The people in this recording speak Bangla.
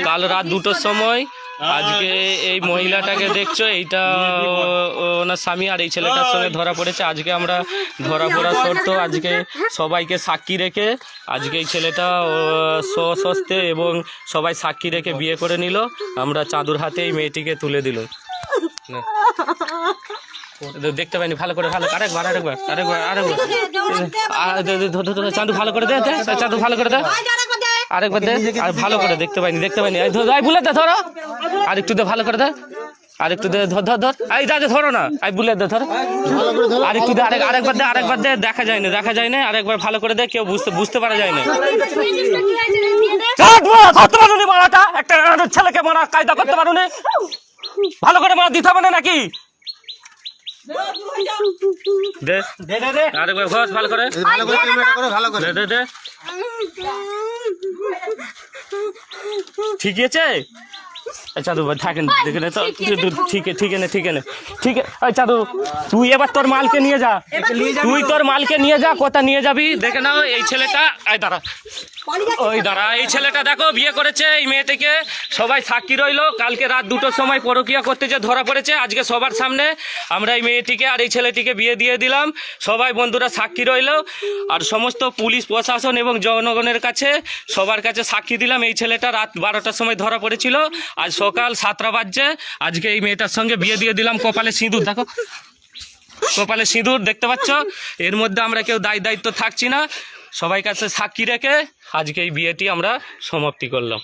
কাল রাত 2টোর সময় আজকে এই মহিলাটাকে দেখছো, এইটা ওনার স্বামী আর এই ছেলেটার সঙ্গে ধরা পড়েছে। আজকে আমরা ধরা পড়া সত্ত্ব আজকে সবাইকে সাক্ষী রেখে আজকে এই ছেলেটা স্বস্তে এবং সবাই সাক্ষী রেখে বিয়ে করে নিল। আমরা চাঁদুর হাতে এই মেয়েটিকে তুলে দিল। দেখতে পাইনি ভালো করে, আরেকবার চাঁদু ভালো করে দে, চাঁদু ভালো করে দে, আরেকবার দে, আর ভালো করে দেখতে পাইনি বুলে দে, ধরো আরেকটু দে, ভালো করে দে, আরেকটু দে, ধর এই দাদা ধরো না, আই বুলে দে, ধর আরেকটু দে, আরেকবার দে, দেখা যায় না, আরেকবার ভালো করে দে, কেউ বুঝতে পারা যায় না। ধরতে পারো নি মারাটা, একটা ছেলেকে মারা কায়দা করতে পারো নি, ভালো করে মারা দিতে হবে না নাকি? দে আরেকবার ঘষ ভালো করে, দে ঠিক আছে। চাঁদু থাকেন দেখে তো, ঠিক চাঁদু তুই এবার তোর মালকে নিয়ে যা, কোথা নিয়ে যাবি দেখে নাও। এই ছেলেটা দাঁড়া এই ছেলেটা দেখো বিয়ে করেছে এই মেয়েটিকে, সবাই সাক্ষী রইলো। কালকে রাত 2টোর সময় পরকীয়া করতে যে ধরা পড়েছে, আজকে সবার সামনে আমরা এই মেয়েটিকে আর এই ছেলেটিকে বিয়ে দিয়ে দিলাম। সবাই বন্ধুরা সাক্ষী রইলো, আর সমস্ত পুলিশ প্রশাসন এবং জনগণের কাছে সবার কাছে সাক্ষী দিলাম। এই ছেলেটা রাত 12টার সময় ধরা পড়েছিল, আজ সকাল 7টা বাজছে। আজকে এই মেয়েটার সঙ্গে বিয়ে দিয়ে দিলাম। কপালে সিঁদুর দেখো, কপালে সিঁদুর দেখতে পাচ্ছ। এর মধ্যে আমরা কেউ দায়িত্ব থাকছি না, সবাই কাছে সাক্ষী রেখে আজকে এই বিয়েটি আমরা সমাপ্তি করলাম।